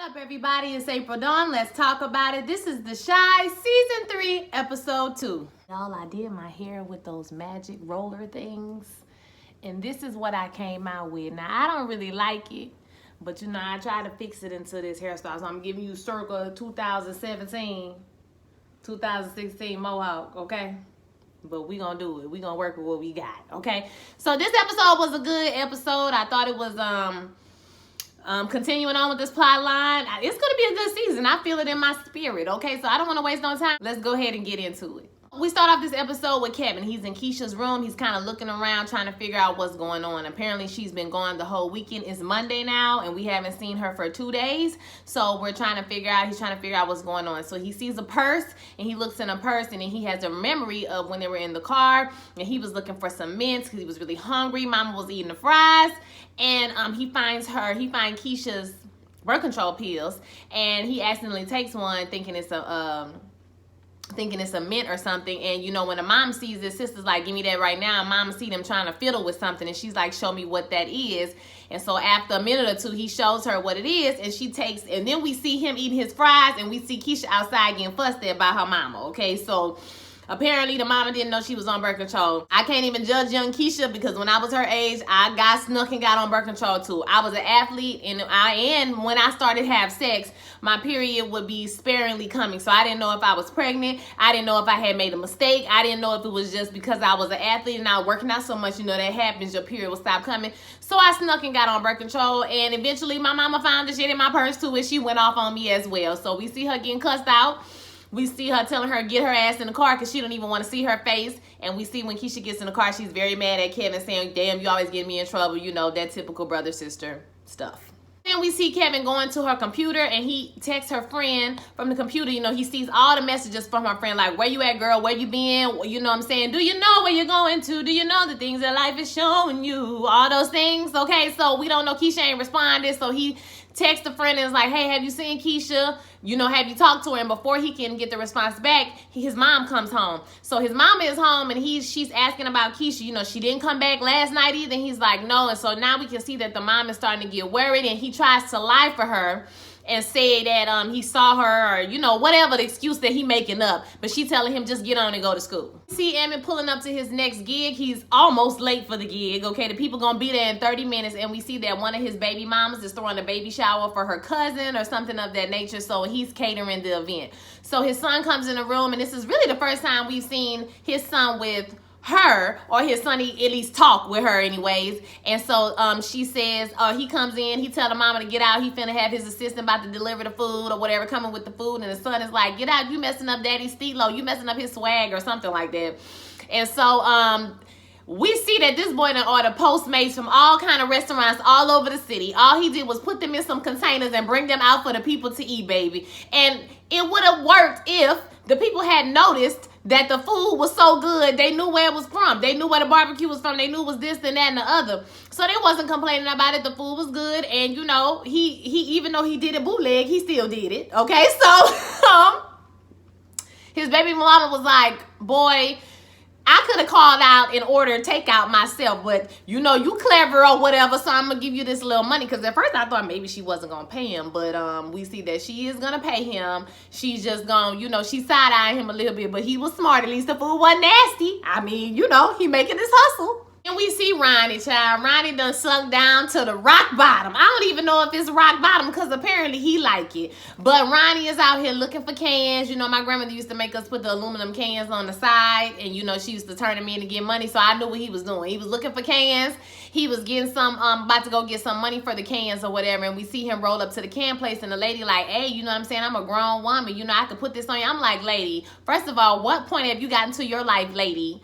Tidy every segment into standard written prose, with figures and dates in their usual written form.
up, everybody? It's April Dawn. Let's talk about it. This is The Shy, Season 3, Episode 2. Y'all, I did my hair with those magic roller things, and this is what I came out with. Now, I don't really like it, but you know, I tried to fix it into this hairstyle, so I'm giving you circa 2017, 2016 mohawk, okay? But we gonna do it. We gonna work with what we got, okay? So this episode was a good episode. I thought it was, continuing on with this plot line. It's gonna be a good season. I feel it in my spirit, okay? So I don't want to waste no time. Let's go ahead and get into it. We start off this episode with Kevin. He's in Keisha's room. He's kind of looking around, trying to figure out what's going on. Apparently, she's been gone the whole weekend. It's Monday now, and we haven't seen her for 2 days. So he's trying to figure out what's going on. So he sees a purse, and he looks in a purse, and then he has a memory of when they were in the car, and he was looking for some mints because he was really hungry. Mama was eating the fries, and he finds Keisha's birth control pills, and he accidentally takes one thinking it's a mint or something. And you know, when the mom sees this, sister's like, give me that right now. And mama see them trying to fiddle with something, and she's like, show me what that is. And so after a minute or two, he shows her what it is, and she takes, and then we see him eating his fries, and we see Keisha outside getting fussed at by her mama, okay? So apparently the mama didn't know she was on birth control. I can't even judge young Keisha because when I was her age, I got snuck and got on birth control too. I was an athlete, and when I started to have sex, my period would be sparingly coming. So I didn't know if I was pregnant. I didn't know if I had made a mistake. I didn't know if it was just because I was an athlete and I was working out so much, you know, that happens, your period will stop coming. So I snuck and got on birth control, and eventually my mama found the shit in my purse too, and she went off on me as well. So we see her getting cussed out. We see her telling her get her ass in the car because she don't even want to see her face. And we see when Keisha gets in the car, she's very mad at Kevin, saying, damn, you always get me in trouble. You know, that typical brother-sister stuff. Then we see Kevin going to her computer, and he texts her friend from the computer. You know, he sees all the messages from her friend, like, where you at, girl? Where you been? You know what I'm saying? Do you know where you're going to? Do you know the things that life is showing you? All those things, okay? So we don't know. Keisha ain't responded, so he texts the friend and is like, hey, have you seen Keisha? You know, have you talked to her? And before he can get the response back, his mom comes home. So his mama is home, and she's asking about Keisha. You know, she didn't come back last night either. And he's like, no. And so now we can see that the mom is starting to get worried, and he tries to lie for her and say that he saw her, or, you know, whatever the excuse that he making up. But she telling him just get on and go to school. See Emmett pulling up to his next gig. He's almost late for the gig, okay? The people gonna be there in 30 minutes, and we see that one of his baby mamas is throwing a baby shower for her cousin or something of that nature, so he's catering the event. So his son comes in the room, and this is really the first time we've seen his son with her, or his son, he at least talk with her anyways. And so she says, he comes in, he tell the mama to get out, he finna have his assistant about to deliver the food or whatever, coming with the food, and the son is like, get out, you messing up daddy's stilo, you messing up his swag or something like that. And so we see that this boy done ordered Postmates from all kind of restaurants all over the city. All he did was put them in some containers and bring them out for the people to eat, baby. And it would have worked if the people had noticed that the food was so good. They knew where it was from. They knew where the barbecue was from. They knew it was this and that and the other. So they wasn't complaining about it. The food was good. And, you know, he even though he did a bootleg, he still did it. Okay, so his baby mama was like, boy, I could have called out and ordered takeout myself, but you know, you clever or whatever, so I'm gonna give you this little money. Because at first I thought maybe she wasn't gonna pay him, but we see that she is gonna pay him. She's just gonna, you know, she side-eyeing him a little bit, but he was smart. At least the food wasn't nasty. I mean, you know, he making his hustle. And we see Ronnie, child. Ronnie done sunk down to the rock bottom. I don't even know if it's rock bottom because apparently he like it. But Ronnie is out here looking for cans. You know, my grandmother used to make us put the aluminum cans on the side. And, you know, she used to turn them in to get money. So I knew what he was doing. He was looking for cans. He was getting some, about to go get some money for the cans or whatever. And we see him roll up to the can place. And the lady like, hey, you know what I'm saying? I'm a grown woman. You know, I could put this on you. I'm like, lady, first of all, what point have you gotten to your life, lady?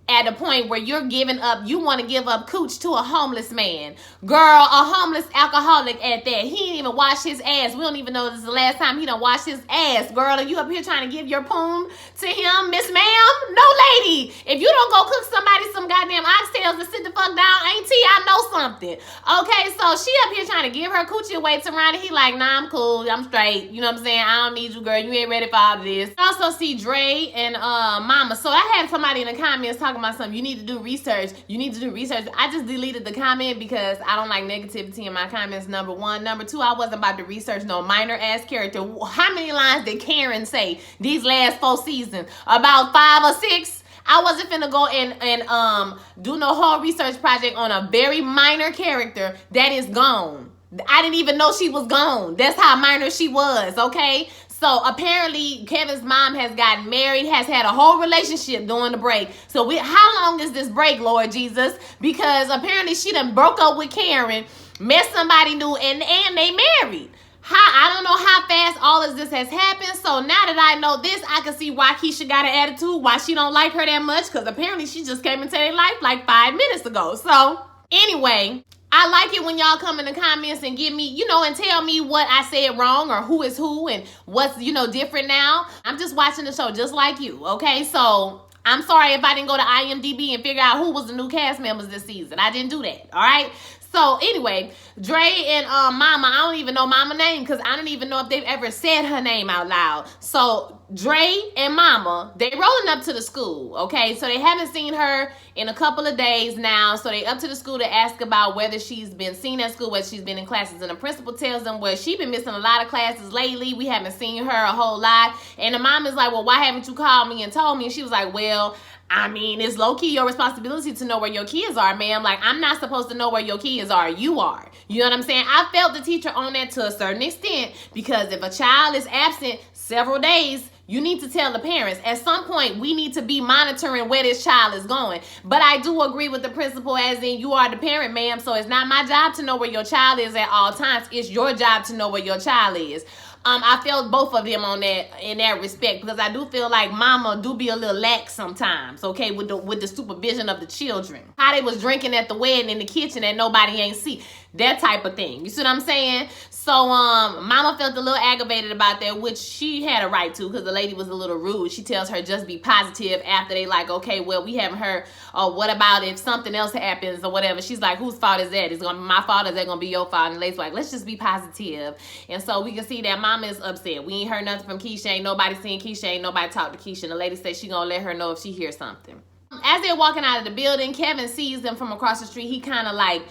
At a point where you're giving up, you want to give up cooch to a homeless man. Girl, a homeless alcoholic at that. He didn't even wash his ass. We don't even know this is the last time he done washed his ass. Girl, are you up here trying to give your poon to him, Miss Ma'am? No, lady. If you don't go cook somebody some goddamn oxtails and sit the fuck down, auntie, I know something. Okay, so she up here trying to give her coochie away to Ronnie. He like, nah, I'm cool. I'm straight. You know what I'm saying? I don't need you, girl. You ain't ready for all of this. I also see Dre and Mama. So I had somebody in the comments talking talking about something. You need to do research. You need to do research. I just deleted the comment because I don't like negativity in my comments, number one. Number two, I wasn't about to research no minor ass character. How many lines did Karen say these last 4 seasons? About 5 or 6? I wasn't finna go and do no whole research project on a very minor character that is gone. I didn't even know she was gone. That's how minor she was, okay? So apparently Kevin's mom has gotten married, has had a whole relationship during the break. So how long is this break, Lord Jesus? Because apparently she done broke up with Karen, met somebody new, and they married. I don't know how fast all of this has happened. So now that I know this, I can see why Keisha got an attitude, why she don't like her that much, because apparently she just came into their life like 5 minutes ago. So anyway, I like it when y'all come in the comments and give me, and tell me what I said wrong or who is who and what's, different now. I'm just watching the show just like you, okay? So I'm sorry if I didn't go to IMDb and figure out who was the new cast members this season. I didn't do that, all right? So anyway, Dre and Mama, I don't even know Mama's name because I don't even know if they've ever said her name out loud. So Dre and Mama, they rolling up to the school, okay? So they haven't seen her in a couple of days now. So they up to the school to ask about whether she's been seen at school, whether she's been in classes. And the principal tells them, well, she's been missing a lot of classes lately. We haven't seen her a whole lot. And the mom is like, well, why haven't you called me and told me? And she was like, well, I mean, it's low-key your responsibility to know where your kids are, ma'am. Like, I'm not supposed to know where your kids are. You are. You know what I'm saying? I felt the teacher on that to a certain extent because if a child is absent several days, you need to tell the parents. At some point, we need to be monitoring where this child is going. But I do agree with the principal as in you are the parent, ma'am. So it's not my job to know where your child is at all times. It's your job to know where your child is. I felt both of them on that in that respect because I do feel like mama do be a little lax sometimes, okay, with the supervision of the children. How they was drinking at the wedding in the kitchen and nobody ain't see. That type of thing. You see what I'm saying? So mama felt a little aggravated about that, which she had a right to because the lady was a little rude. She tells her just be positive after they like, okay, well, we haven't heard, or what about if something else happens or whatever. She's like, whose fault is that? Is it gonna be my fault or is that gonna be your fault? And the lady's like, let's just be positive. And so we can see that mama is upset. We ain't heard nothing from Keisha. Ain't nobody seen Keisha. Ain't nobody talked to Keisha. And the lady says she gonna let her know if she hears something. As they're walking out of the building, Kevin sees them from across the street. He kind of like,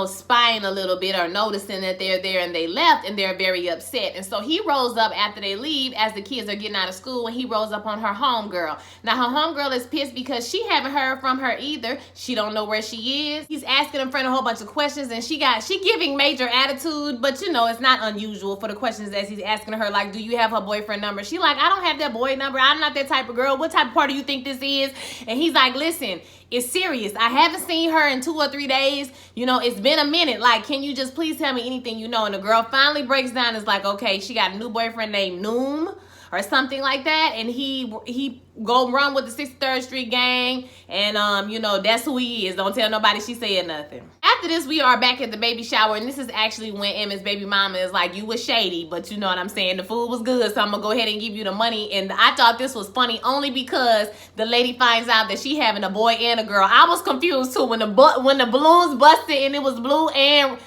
spying a little bit or noticing that they're there and they left and they're very upset. And so he rolls up after they leave as the kids are getting out of school and he rolls up on her homegirl. Now her homegirl is pissed because she haven't heard from her either. She don't know where she is. He's asking her friend a whole bunch of questions and she giving major attitude, but it's not unusual for the questions that he's asking her, like, do you have her boyfriend number? She like, I don't have that boy number. I'm not that type of girl. What type of party do you think this is? And he's like, listen, it's serious. I haven't seen her in 2 or 3 days. It's been a minute. Like, can you just please tell me anything you know? And the girl finally breaks down and is like, okay, she got a new boyfriend named Noom or something like that. And he go run with the 63rd Street gang. And, that's who he is. Don't tell nobody she said nothing. After this, we are back at the baby shower. And this is actually when Emmett's baby mama is like, you was shady. But you know what I'm saying? The food was good. So I'm going to go ahead and give you the money. And I thought this was funny only because the lady finds out that she having a boy and a girl. I was confused too when the balloons busted and it was blue and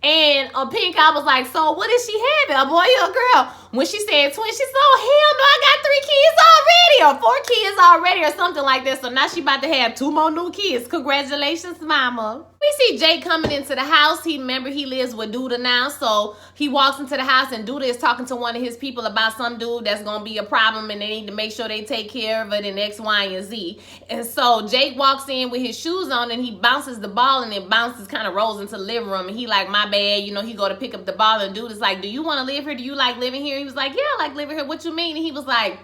a pink. I was like, so what is she having? A boy or a girl? When she said twin, she said, oh, hell no, I got 3 kids already or 4 kids already or something like that. So now she about to have 2 more new kids. Congratulations, mama. We see Jake coming into the house. He lives with Douda now. So he walks into the house and Douda is talking to one of his people about some dude that's going to be a problem and they need to make sure they take care of it in X, Y, and Z. And so Jake walks in with his shoes on and he bounces the ball and it bounces, kind of rolls into the living room. And he like, my bad. He go to pick up the ball and Douda's like, do you want to live here? Do you like living here? He was like, yeah, I like living here. What you mean? And he was like,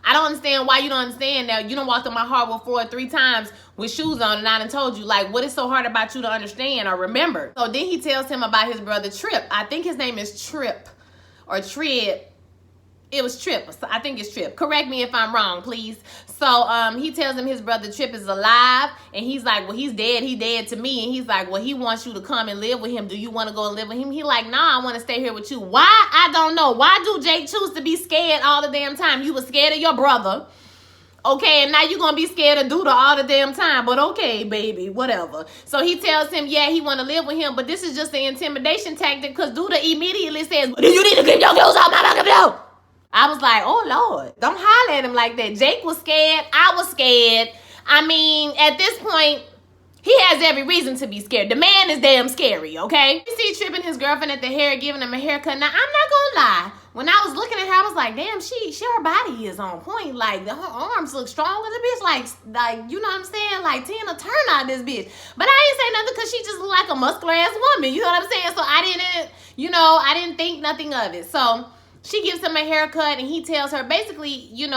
I don't understand why you don't understand now. You done walked on my hardwood floor 3 times with shoes on and I done told you, like, what is so hard about you to understand or remember? So then he tells him about his brother Tripp. I think his name is Tripp or Tripp. It was Tripp. I think it's Tripp. Correct me if I'm wrong, please. So he tells him his brother Tripp is alive. And he's like, well, he's dead. He dead to me. And he's like, well, he wants you to come and live with him. Do you want to go and live with him? He like, nah, I want to stay here with you. Why? I don't know. Why do Jake choose to be scared all the damn time? You were scared of your brother. Okay, and now you're going to be scared of Douda all the damn time. But okay, baby, whatever. So he tells him, yeah, he want to live with him. But this is just an intimidation tactic because Douda immediately says, well, you need to keep your clothes off my fucking door. I was like, oh, Lord, don't holler at him like that. Jake was scared. I was scared. I mean, at this point, he has every reason to be scared. The man is damn scary, okay? You see Tripp and his girlfriend at the hair giving him a haircut. Now, I'm not gonna lie. When I was looking at her, I was like, damn, her body is on point. Like, her arms look strong as a bitch. Like, you know what I'm saying? Like, Tina Turner out this bitch. But I ain't say nothing because she just looked like a muscular ass woman. You know what I'm saying? So I didn't think nothing of it. So she gives him a haircut and he tells her basically, he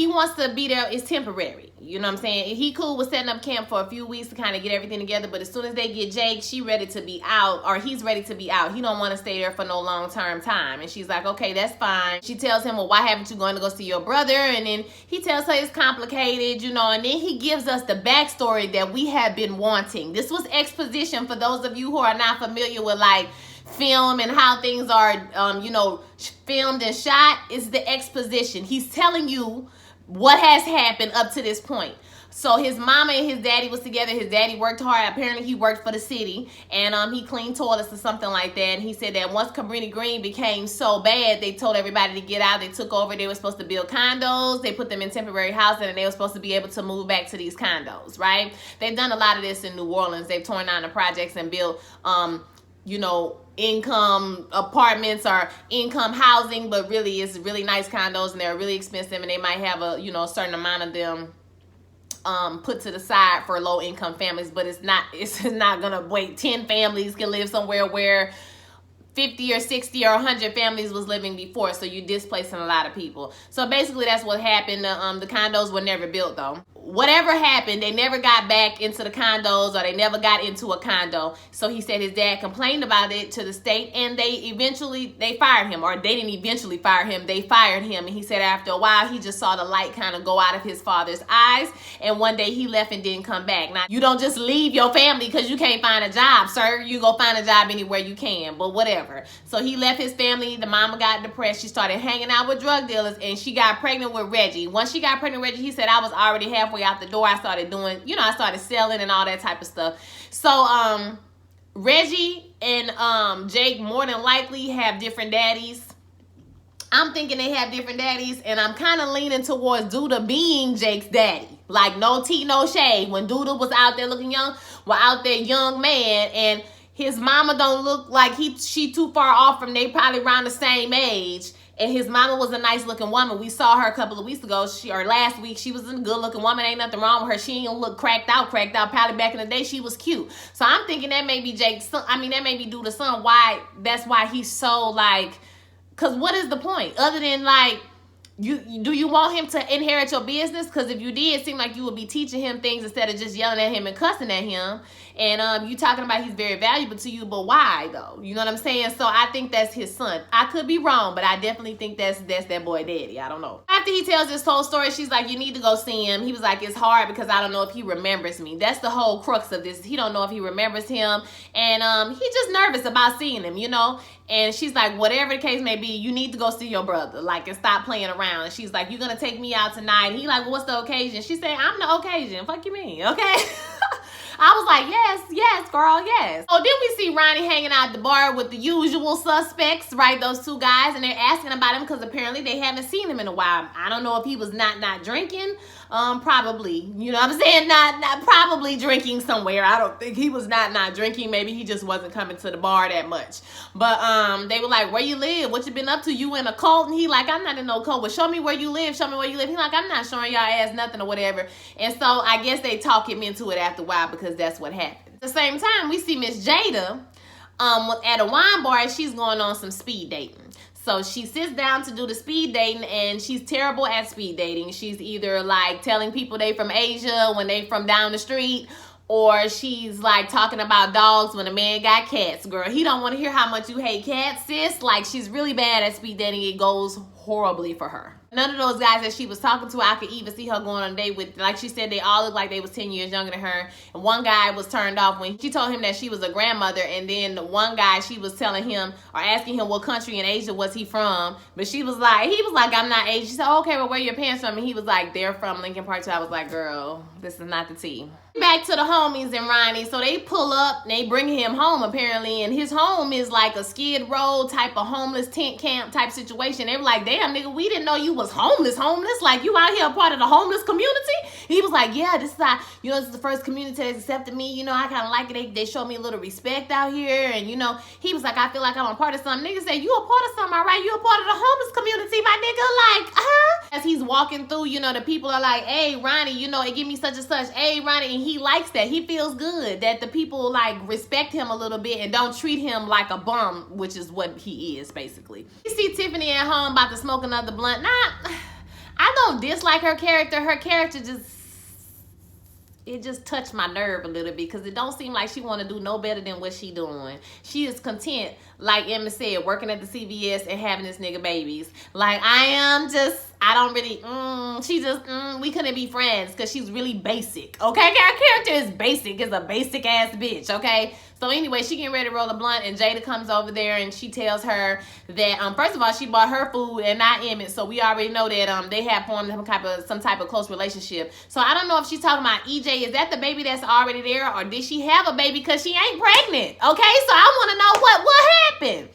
wants to be there. It's temporary. You know what I'm saying? He cool with setting up camp for a few weeks to kind of get everything together. But as soon as they get Jake, she ready to be out, or he's ready to be out. He don't want to stay there for no long-term time. And she's like, okay, that's fine. She tells him, well, why haven't you gone to go see your brother? And then he tells her it's complicated, and then he gives us the backstory that we have been wanting. This was exposition for those of you who are not familiar with, like, film and how things are, filmed and shot. Is the exposition. He's telling you what has happened up to this point. So his mama and his daddy was together. His daddy worked hard. Apparently he worked for the city, and he cleaned toilets or something like that. And he said that once Cabrini Green became so bad, they told everybody to get out. They took over. They were supposed to build condos. They put them in temporary housing, and they were supposed to be able to move back to these condos, right? They've done a lot of this in New Orleans. They've torn down the projects and built income apartments or income housing, but really it's really nice condos, and they're really expensive, and they might have a certain amount of them put to the side for low income families, but it's not gonna wait. 10 families can live somewhere where 50 or 60 or 100 families was living before, so you're displacing a lot of people. So basically that's what happened. The condos were never built though. Whatever happened, they never got back into the condos, or they never got into a condo. So he said his dad complained about it to the state, and they fired him. Or they didn't eventually fire him, they fired him. And he said after a while, he just saw the light kind of go out of his father's eyes, and one day he left and didn't come back. Now, you don't just leave your family because you can't find a job, sir. You go find a job anywhere you can, but whatever. So he left his family. The mama got depressed. She started hanging out with drug dealers, and she got pregnant with Reggie. Once she got pregnant with Reggie, he said, I was already halfway out the door. I started doing, I started selling and all that type of stuff. So Reggie and Jake more than likely have different daddies. I'm thinking they have different daddies, and I'm kind of leaning towards Douda being Jake's daddy. Like, no tea, no shade. When Douda was out there looking young, out there young man, and his mama don't look like she too far off from, they probably around the same age. And his mama was a nice looking woman. We saw her a couple of weeks ago, or last week. She was a good looking woman. Ain't nothing wrong with her. She ain't look cracked out. Probably back in the day, she was cute. So I'm thinking that may be Jake's son. I mean, that may be Douda's son. That's why he's so like, because what is the point? Other than like, do you want him to inherit your business? Because if you did, it seemed like you would be teaching him things instead of just yelling at him and cussing at him. And you talking about he's very valuable to you, but why though? You know what I'm saying? So I think that's his son. I could be wrong, but I definitely think that's that boy daddy. I don't know. After he tells this whole story, she's like, you need to go see him. He was like, it's hard because I don't know if he remembers me. That's the whole crux of this. He don't know if he remembers him. And he's just nervous about seeing him, And she's like, whatever the case may be, you need to go see your brother, like, and stop playing around. And she's like, you're gonna take me out tonight? And he like, well, what's the occasion? She said, I'm the occasion. Fuck you mean, okay? I was like, yes, girl, yes. So then we see Ronnie hanging out at the bar with the usual suspects, right? Those two guys, and they're asking about him because apparently they haven't seen him in a while. I don't know if he was not drinking. Probably, you know what I'm saying? Not probably drinking somewhere. I don't think he was not drinking. Maybe he just wasn't coming to the bar that much. But they were like, where you live? What you been up to? You in a cult? And he like, I'm not in no cult. But show me where you live. Show me where you live. He like, I'm not showing y'all ass nothing or whatever. And so I guess they talk him into it after a while because that's what happened. At the same time, we see Miss Jada at a wine bar, and she's going on some speed dating. So she sits down to do the speed dating, and she's terrible at speed dating. She's either like telling people they from Asia when they from down the street, or she's like talking about dogs when a man got cats. Girl, he don't want to hear how much you hate cats, sis. Like, she's really bad at speed dating. It goes horribly for her. None of those guys that she was talking to, I could even see her going on a date with. Like she said, they all looked like they was 10 years younger than her. And one guy was turned off when she told him that she was a grandmother. And then one guy, she was telling him or asking him what country in Asia was he from. But he was like, I'm not Asian. She said, oh, okay, well, where are your parents from? And he was like, they're from Lincoln Park. So I was like, girl, this is not the tea. Back to the homies and Ronnie. So they pull up, and they bring him home apparently, and his home is like a Skid Row type of homeless tent camp type situation. They were like, damn nigga, we didn't know you was homeless. Like, you out here a part of the homeless community? He was like, yeah, this is how, you know, this is the first community that's accepted me. You know, I kind of like it. They showed me a little respect out here. And, you know, he was like, I feel like I'm a part of something. Niggas say, you a part of something, all right? You a part of the homeless community, my nigga. Like, huh? As he's walking through, you know, the people are like, hey, Ronnie, you know, it give me such and such. Hey, Ronnie. And he likes that. He feels good that the people, like, respect him a little bit and don't treat him like a bum, which is what he is, basically. You see Tiffany at home about to smoke another blunt. Nah, I don't dislike her character. Her character just touched my nerve a little bit because it don't seem like she want to do no better than what she doing. She is content, like Emmett said, working at the CVS and having this nigga babies. Like, I don't really, we couldn't be friends because she's really basic, okay? Her character is basic, is a basic ass bitch, okay? So anyway, she getting ready to roll a blunt and Jada comes over there and she tells her that, first of all, she bought her food and not Emmett. So we already know that they have formed some type of close relationship. So I don't know if she's talking about EJ. Is that the baby that's already there, or did she have a baby because she ain't pregnant? Okay, so I want to know what happened.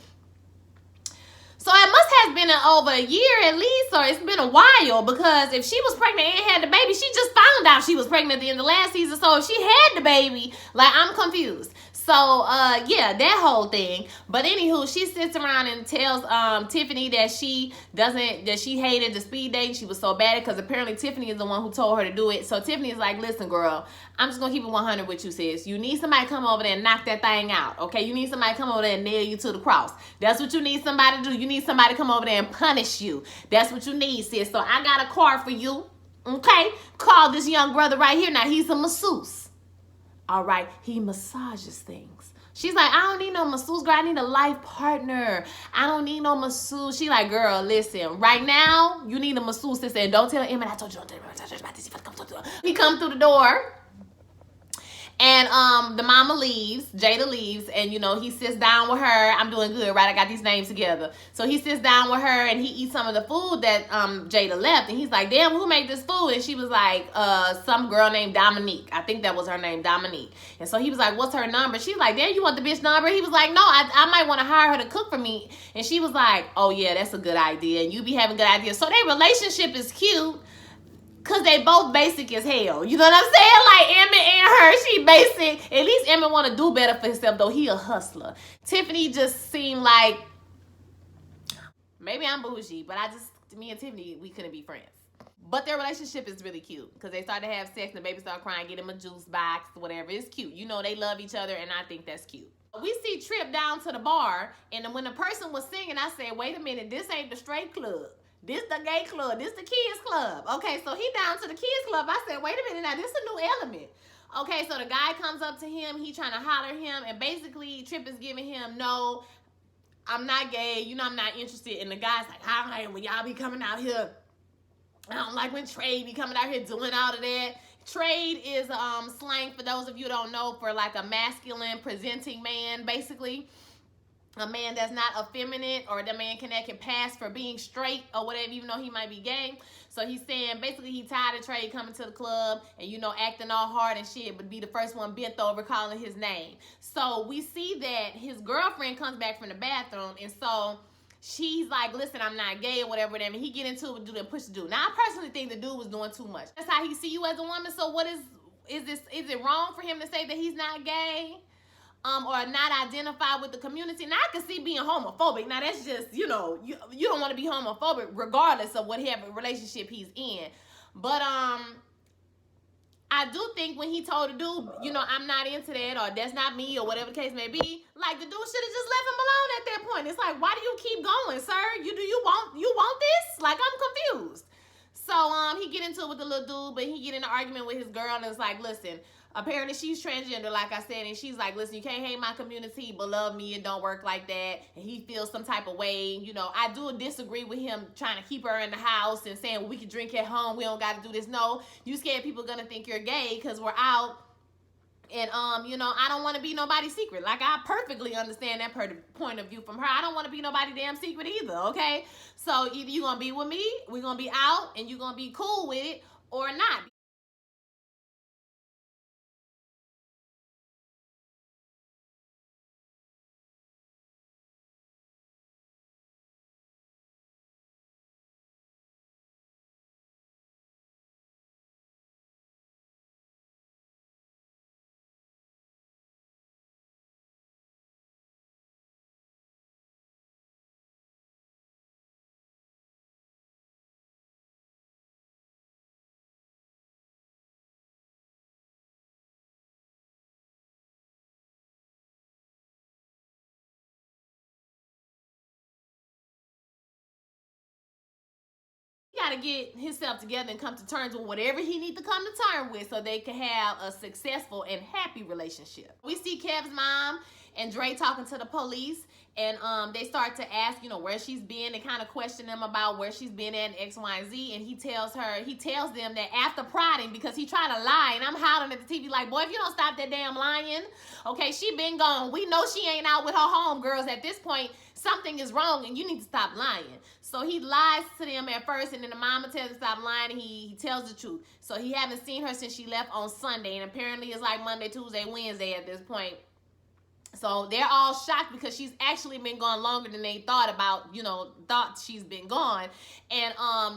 So it must have been over a year at least, or it's been a while, because if she was pregnant and had the baby, she just found out she was pregnant at the end of last season. So if she had the baby, like, I'm confused. So, yeah, that whole thing. But anywho, she sits around and tells Tiffany that she hated the speed dating. She was so bad because apparently Tiffany is the one who told her to do it. So Tiffany is like, listen, girl, I'm just going to keep it 100 with you, sis. You need somebody to come over there and knock that thing out, okay? You need somebody to come over there and nail you to the cross. That's what you need somebody to do. You need somebody to come over there and punish you. That's what you need, sis. So I got a card for you, okay? Call this young brother right here. Now, he's a masseuse. All right, he massages things. She's like, I don't need no masseuse, girl. I need a life partner. I don't need no masseuse. She like, girl, listen, right now, you need a masseuse, sister. And don't tell Emmett I told you, don't tell Emmett about this. He come through the door. And the mama leaves, Jada leaves, and, you know, he sits down with her. I'm doing good, right? I got these names together. So he sits down with her, and he eats some of the food that Jada left. And he's like, damn, who made this food? And she was like, some girl named Dominique. I think that was her name, Dominique. And so he was like, what's her number? She's like, damn, you want the bitch number? He was like, no, I might want to hire her to cook for me. And she was like, oh, yeah, that's a good idea. And you be having good ideas. So their relationship is cute. Because they both basic as hell. You know what I'm saying? Like, Emmett and her, she basic. At least Emmett want to do better for himself, though. He a hustler. Tiffany just seemed like, maybe I'm bougie, but me and Tiffany, we couldn't be friends. But their relationship is really cute. Because they started to have sex and the baby started crying, get him a juice box, whatever. It's cute. You know, they love each other, and I think that's cute. We see Tripp down to the bar, and when the person was singing, I said, wait a minute, this ain't the straight club. This the gay club. This the kids club. Okay, so he down to the kids club. I said, wait a minute, now this is a new element. Okay, so the guy comes up to him. He trying to holler him. And basically, Tripp is giving him, no, I'm not gay. You know, I'm not interested. And the guy's like, all right, when y'all be coming out here, I don't like when Trade be coming out here doing all of that. Trade is slang, for those of you who don't know, for like a masculine presenting man, basically. A man that's not effeminate, or the man that can pass for being straight or whatever, even though he might be gay. So he's saying basically he tired of Trey coming to the club and, you know, acting all hard and shit, but be the first one bent over calling his name. So we see that his girlfriend comes back from the bathroom, and so she's like, listen, I'm not gay or whatever. And he get into it with dude and push the dude. Now, I personally think the dude was doing too much. That's how he see you as a woman. So what is it wrong for him to say that he's not gay? Or not identify with the community? Now, I can see being homophobic. Now, that's just, you know, you don't want to be homophobic regardless of whatever relationship he's in. But I do think when he told the dude, you know, I'm not into that, or that's not me, or whatever the case may be, like, the dude should have just left him alone at that point. It's like, why do you keep going, sir? You want this? Like, I'm confused. So he get into it with the little dude, but he get in an argument with his girl, and it's like, listen, apparently she's transgender, like I said, and she's like, listen, you can't hate my community, but love me. It don't work like that. And he feels some type of way. You know, I do disagree with him trying to keep her in the house and saying, well, we can drink at home. We don't got to do this. No, you scared people going to think you're gay because we're out. And, you know, I don't want to be nobody's secret. Like, I perfectly understand that point of view from her. I don't want to be nobody's damn secret either, okay? So either you're going to be with me, we're going to be out, and you're going to be cool with it, or not. to get himself together and come to terms with whatever he needs to come to terms with so they can have a successful and happy relationship. We see Kev's mom and Dre talking to the police, and they start to ask, you know, where she's been. They kind of question them about where she's been at, X, Y, and Z. And he tells them that after prodding, because he tried to lie, and I'm hollering at the TV like, boy, if you don't stop that damn lying, okay, she been gone. We know she ain't out with her homegirls at this point. Something is wrong, and you need to stop lying. So he lies to them at first, and then the mama tells him to stop lying, and he tells the truth. So he haven't seen her since she left on Sunday, and apparently it's like Monday, Tuesday, Wednesday at this point. So they're all shocked because she's actually been gone longer than they thought she's been gone. And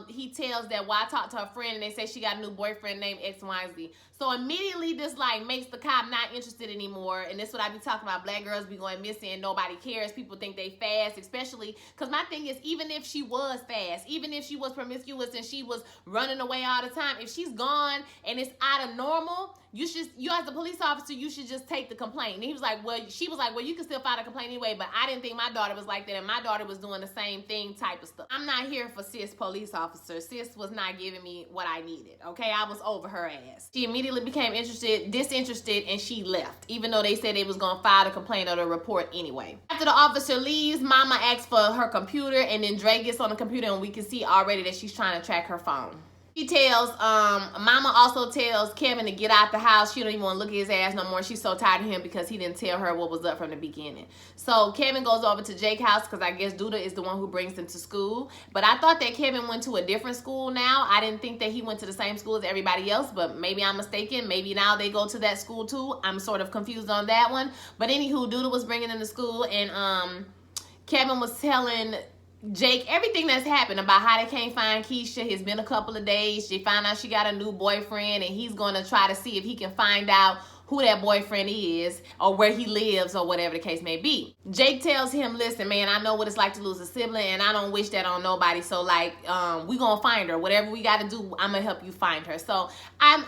he tells that, well, I talked to her friend and they say she got a new boyfriend named X, Y, and Z. So immediately this like makes the cop not interested anymore. And this is what I be talking about. Black girls be going missing and nobody cares. People think they fast, especially because my thing is, even if she was fast, even if she was promiscuous and she was running away all the time, if she's gone and it's out of normal, you as a police officer, you should just take the complaint. And he was like, well, she was like, well, you can still file a complaint anyway, but I didn't think my daughter was like that, and my daughter was doing the same thing type of stuff. I'm not here for sis police officer. Sis was not giving me what I needed, okay? I was over her ass. She immediately became disinterested, and she left, even though they said they was gonna file a complaint or the report anyway. After the officer leaves, mama asks for her computer, and then Dre gets on the computer, and we can see already that she's trying to track her phone. She tells, mama also tells Kevin to get out the house. She don't even want to look at his ass no more. She's so tired of him because he didn't tell her what was up from the beginning. So Kevin goes over to Jake's house because I guess Douda is the one who brings him to school. But I thought that Kevin went to a different school now. I didn't think that he went to the same school as everybody else, but maybe I'm mistaken. Maybe now they go to that school too. I'm sort of confused on that one. But anywho, Douda was bringing him to school, and Kevin was telling Jake everything that's happened about how they can't find Keisha. It's been a couple of days. She found out she got a new boyfriend, and he's going to try to see if he can find out who that boyfriend is or where he lives or whatever the case may be. Jake tells him, listen, man, I know what it's like to lose a sibling, and I don't wish that on nobody. So like, we gonna find her. Whatever we gotta do, I'm gonna help you find her. So I'm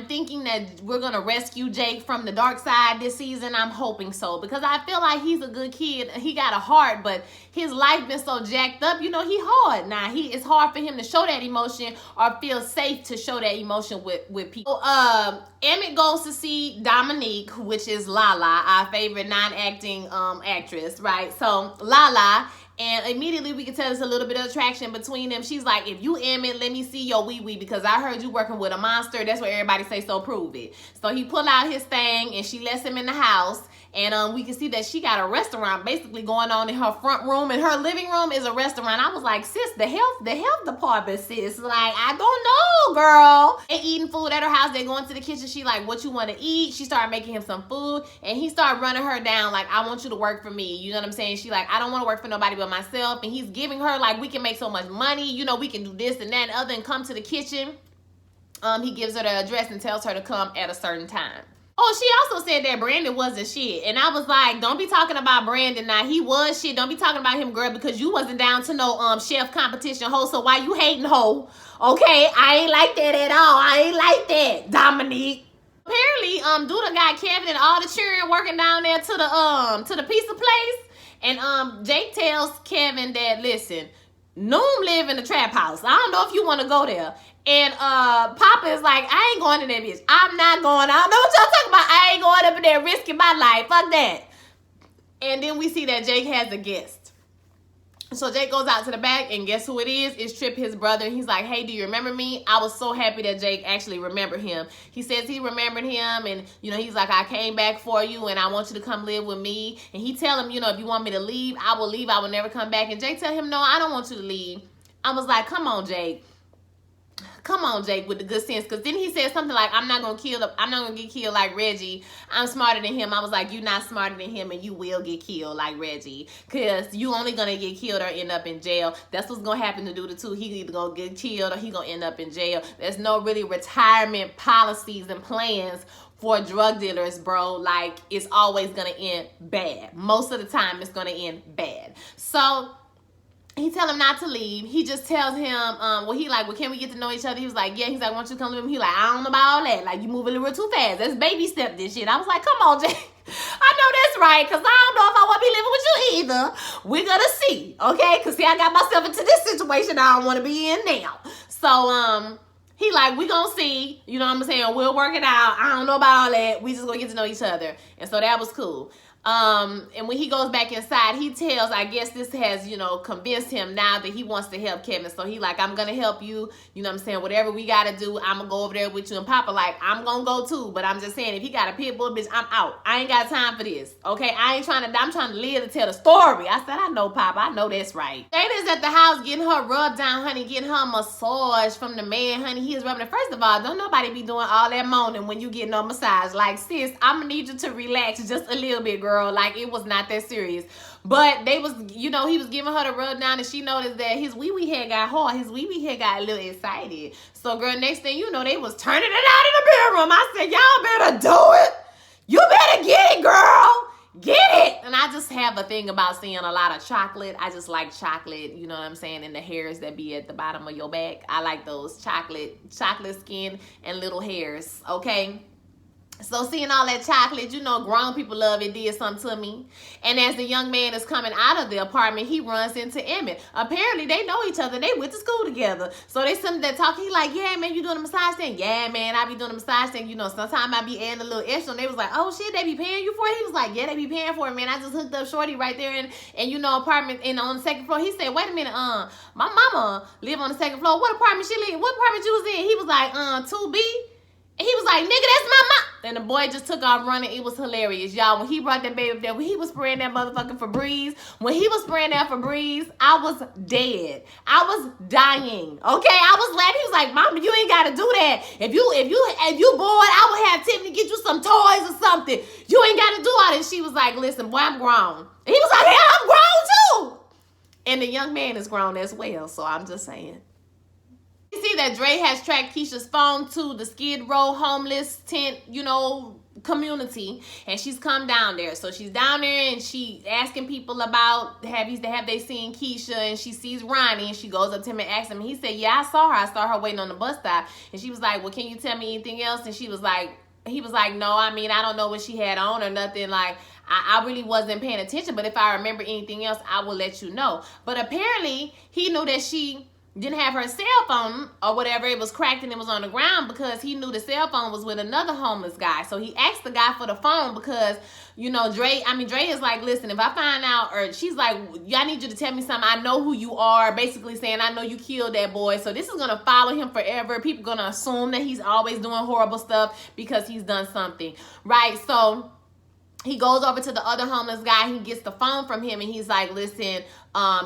thinking that we're gonna rescue Jake from the dark side this season. I'm hoping so, because I feel like he's a good kid. He got a heart, but his life been so jacked up. You know, he hard now. It's hard for him to show that emotion or feel safe to show that emotion with people. Emmett goes to see Dominique, which is Lala, our favorite non-acting actress, right? So Lala, and immediately we can tell there's a little bit of attraction between them. She's like, if you Emmett, let me see your wee-wee, because I heard you working with a monster. That's what everybody say, so prove it. So he pull out his thing, and she lets him in the house. And we can see that she got a restaurant basically going on in her front room, and her living room is a restaurant. I was like, sis, the health department, sis. Like, I don't know, girl. They eating food at her house. They going to the kitchen. She like, what you want to eat? She started making him some food, and he started running her down like, I want you to work for me. You know what I'm saying? She like, I don't want to work for nobody but myself. And he's giving her like, we can make so much money. You know, we can do this and that and other, and come to the kitchen. He gives her the address and tells her to come at a certain time. Oh, she also said that Brandon wasn't shit. And I was like, don't be talking about Brandon now. He was shit. Don't be talking about him, girl, because you wasn't down to no chef competition, ho. So why you hating, ho? Okay, I ain't like that at all. I ain't like that, Dominique. Apparently, Douda got Kevin and all the children working down there to the pizza place. And Jake tells Kevin that, listen, Noom live in the trap house. I don't know if you want to go there. And Papa is like, I ain't going to that bitch. I'm not going. I don't know what y'all talking about. I ain't going up in there risking my life. Fuck that. And then we see that Jake has a guest. So Jake goes out to the back, and guess who it is? It's Tripp, his brother. And he's like, hey, do you remember me? I was so happy that Jake actually remembered him. He says he remembered him, and, you know, he's like, I came back for you, and I want you to come live with me. And he tell him, you know, if you want me to leave, I will leave. I will never come back. And Jake tell him, no, I don't want you to leave. I was like, come on, Jake. Come on, Jake, with the good sense. Because then he said something like, I'm not going to get killed like Reggie. I'm smarter than him. I was like, you're not smarter than him, and you will get killed like Reggie. Because you only going to get killed or end up in jail. That's what's going to happen to Douda too. He either going to get killed or he going to end up in jail. There's no really retirement policies and plans for drug dealers, bro. Like, it's always going to end bad. Most of the time, it's going to end bad. So he tell him not to leave. He just tells him, can we get to know each other? He was like, yeah. He's like, why don't you come with me? He like, I don't know about all that. Like, you moving a little too fast. That's baby step this shit. I was like, come on, Jake. I know that's right, because I don't know if I want to be living with you either. We're going to see, okay? Because see, I got myself into this situation I don't want to be in now. So, he like, we gonna see, you know what I'm saying? We'll work it out. I don't know about all that. We just gonna get to know each other. And so that was cool. And when he goes back inside, he tells, I guess this has, you know, convinced him now that he wants to help Kevin. So he like, I'm gonna help you, you know what I'm saying? Whatever we gotta do, I'm gonna go over there with you. And Papa like, I'm gonna go too. But I'm just saying, if he got a pit bull, bitch, I'm out. I ain't got time for this, okay? I'm trying to live to tell the story. I said, I know, Papa, I know that's right. Jada's at the house getting her rubbed down, honey, getting her a massage from the man, honey. He is rubbing it. First of all, don't nobody be doing all that moaning when you getting no massage. Like, sis, I'm gonna need you to relax just a little bit, girl. Like, it was not that serious. But they was, you know, he was giving her the rub down, and she noticed that his wee-wee head got hard. His wee-wee head got a little excited. So, girl, next thing you know, they was turning it out in the bedroom. I said, y'all better do it. You better get it, girl. Get it. And I just have a thing about seeing a lot of chocolate. I just like chocolate, you know what I'm saying, and the hairs that be at the bottom of your back. I like those chocolate skin and little hairs, okay? So seeing all that chocolate, you know, grown people love it, did something to me. And as the young man is coming out of the apartment, he runs into Emmett. Apparently, they know each other. They went to school together. So they sitting there talking. He like, yeah, man, you doing a massage thing? Yeah, man, I be doing a massage thing. You know, sometimes I be adding a little extra. And they was like, oh, shit, they be paying you for it? He was like, yeah, they be paying for it, man. I just hooked up Shorty right there in you know, apartment on the second floor. He said, wait a minute, my mama live on the second floor. What apartment she live? What apartment you was in? He was like, 2B. And he was like, nigga, that's my mom. And the boy just took off running. It was hilarious, y'all. When he brought that baby up there, when he was spraying that motherfucking Febreze, I was dead. I was dying. Okay, I was laughing. He was like, Mama, you ain't gotta do that. If you bored, I would have Tiffany get you some toys or something. You ain't gotta do all this. She was like, listen, boy, I'm grown. And he was like, yeah, I'm grown too. And the young man is grown as well. So I'm just saying. You see that Dre has tracked Keisha's phone to the Skid Row homeless tent, you know, community, and she's come down there. So she's down there and she asking people about have they seen Keisha, and she sees Ronnie and she goes up to him and asks him. He said, yeah, I saw her waiting on the bus stop. And she was like, well, can you tell me anything else? And he was like, no, I mean, I don't know what she had on or nothing. Like, I really wasn't paying attention, but if I remember anything else, I will let you know. But apparently he knew that she didn't have her cell phone or whatever. It was cracked and it was on the ground because he knew the cell phone was with another homeless guy. So he asked the guy for the phone because, you know, Dre is like, listen, if I find out, or she's like, I need you to tell me something. I know who you are, basically saying, I know you killed that boy. So this is going to follow him forever. People going to assume that he's always doing horrible stuff because he's done something, right? So he goes over to the other homeless guy. He gets the phone from him and he's like, listen,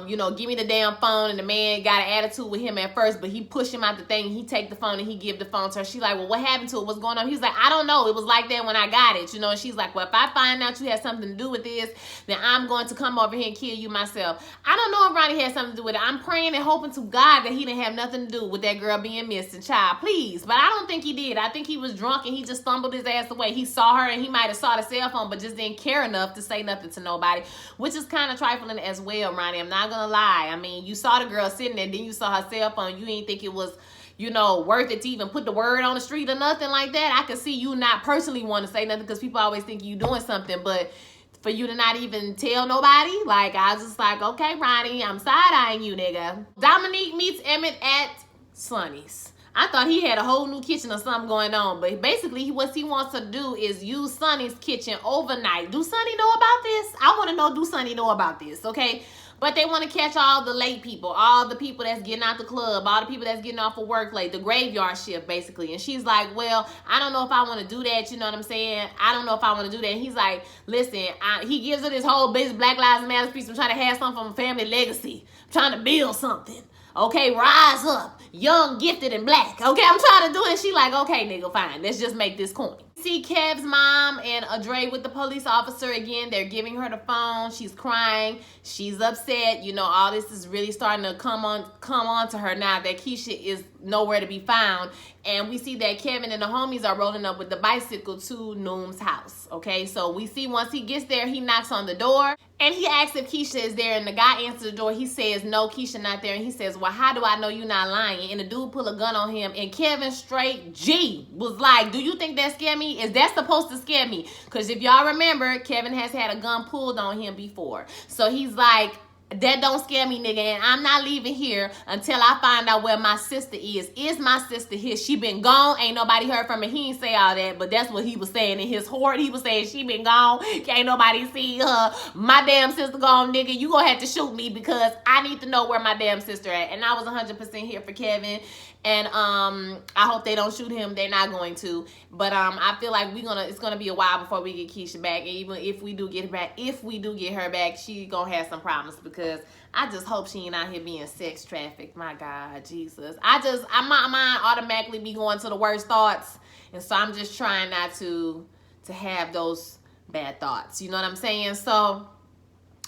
you know, give me the damn phone. And the man got an attitude with him at first, but he pushed him out the thing. He take the phone and he give the phone to her. She like, well, what happened to it? What's going on? He's like, I don't know. It was like that when I got it, you know. And she's like, well, if I find out you had something to do with this, then I'm going to come over here and kill you myself. I don't know if Ronnie had something to do with it. I'm praying and hoping to God that he didn't have nothing to do with that girl being missing, child, please. But I don't think he did. I think he was drunk and he just stumbled his ass away. He saw her and he might have saw the cell phone, but just didn't care enough to say nothing to nobody, which is kind of trifling as well, Ronnie. I'm not gonna lie. I mean, you saw the girl sitting there, then you saw her cell phone. You ain't think it was, you know, worth it to even put the word on the street or nothing like that. I could see you not personally want to say nothing because people always think you doing something, but for you to not even tell nobody, like, I was just like, okay, Ronnie, I'm side-eyeing you, nigga. Dominique meets Emmett at Sonny's. I thought he had a whole new kitchen or something going on, but basically what he wants to do is use Sonny's kitchen overnight. Do Sonny know about this? I want to know, do Sonny know about this, okay? But they want to catch all the late people, all the people that's getting out the club, all the people that's getting off of work late, the graveyard shift, basically. And she's like, well, I don't know if I want to do that, you know what I'm saying? I don't know if I want to do that. And he's like, listen, he gives her this whole basic Black Lives Matter speech. I'm trying to have something from a family legacy. I'm trying to build something. Okay, rise up, young, gifted, and black. Okay, I'm trying to do it. And she like, okay, nigga, fine. Let's just make this coin. See Kev's mom and Dre with the police officer again. They're giving her the phone. She's crying. She's upset. You know, all this is really starting to come on to her now that Keisha is nowhere to be found. And we see that Kevin and the homies are rolling up with the bicycle to Noom's house. Okay, so we see once he gets there, he knocks on the door. And he asks if Keisha is there, and the guy answers the door. He says, no, Keisha not there. And he says, well, how do I know you're not lying? And the dude pull a gun on him. And Kevin straight G was like, do you think that scared me? me? Is that supposed to scare me? Because if y'all remember, Kevin has had a gun pulled on him before. So he's like, that don't scare me, nigga, and I'm not leaving here until I find out where my sister is. Is my sister here? She been gone. Ain't nobody heard from her. He ain't say all that, but that's what he was saying in his horde. He was saying she been gone. Can't nobody see her. My damn sister gone, nigga. You gonna have to shoot me because I need to know where my damn sister at. And I was 100% here for Kevin. And I hope they don't shoot him. They're not going to. But I feel like it's gonna be a while before we get Keisha back. And even if we do get her back, she gonna have some problems, because I just hope she ain't out here being sex trafficked. My God, Jesus. My mind automatically be going to the worst thoughts. And so I'm just trying not to have those bad thoughts. You know what I'm saying? So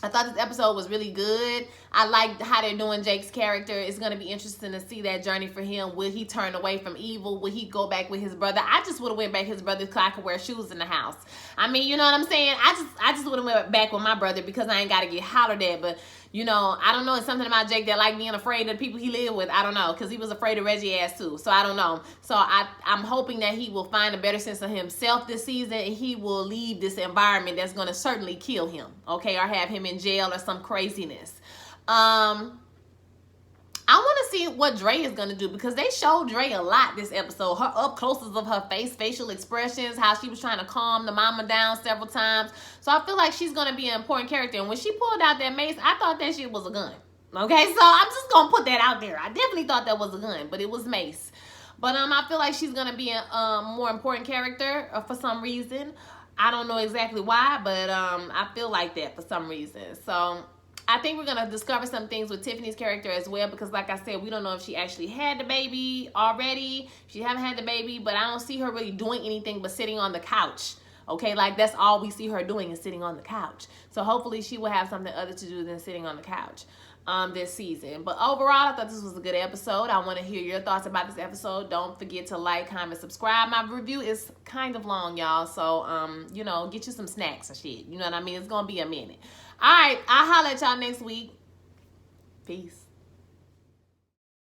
I thought this episode was really good. I liked how they're doing Jake's character. It's going to be interesting to see that journey for him. Will he turn away from evil? Will he go back with his brother? I just would have went back with his brother so I could wear shoes in the house. I mean, you know what I'm saying? I just would have went back with my brother because I ain't got to get hollered at. But, you know, I don't know. It's something about Jake that like being afraid of the people he lived with. I don't know, because he was afraid of Reggie ass too. So I don't know. So I'm hoping that he will find a better sense of himself this season, and he will leave this environment that's going to certainly kill him, okay, or have him in jail or some craziness. I want to see what Dre is going to do, because they showed Dre a lot this episode. Her up closes of her face, facial expressions, how she was trying to calm the mama down several times. So I feel like she's going to be an important character. And when she pulled out that mace, I thought that shit was a gun. Okay, so I'm just going to put that out there. I definitely thought that was a gun, but it was mace. But I feel like she's going to be a more important character for some reason. I don't know exactly why, but I feel like that for some reason. So I think we're going to discover some things with Tiffany's character as well, because like I said, we don't know if she actually had the baby already. She haven't had the baby, but I don't see her really doing anything but sitting on the couch. Okay, like that's all we see her doing is sitting on the couch. So hopefully she will have something other to do than sitting on the couch this season. But overall, I thought this was a good episode. I want to hear your thoughts about this episode. Don't forget to like, comment, subscribe. My review is kind of long, y'all. So, you know, get you some snacks or shit. You know what I mean? It's going to be a minute. All right, I'll holler at y'all next week. Peace.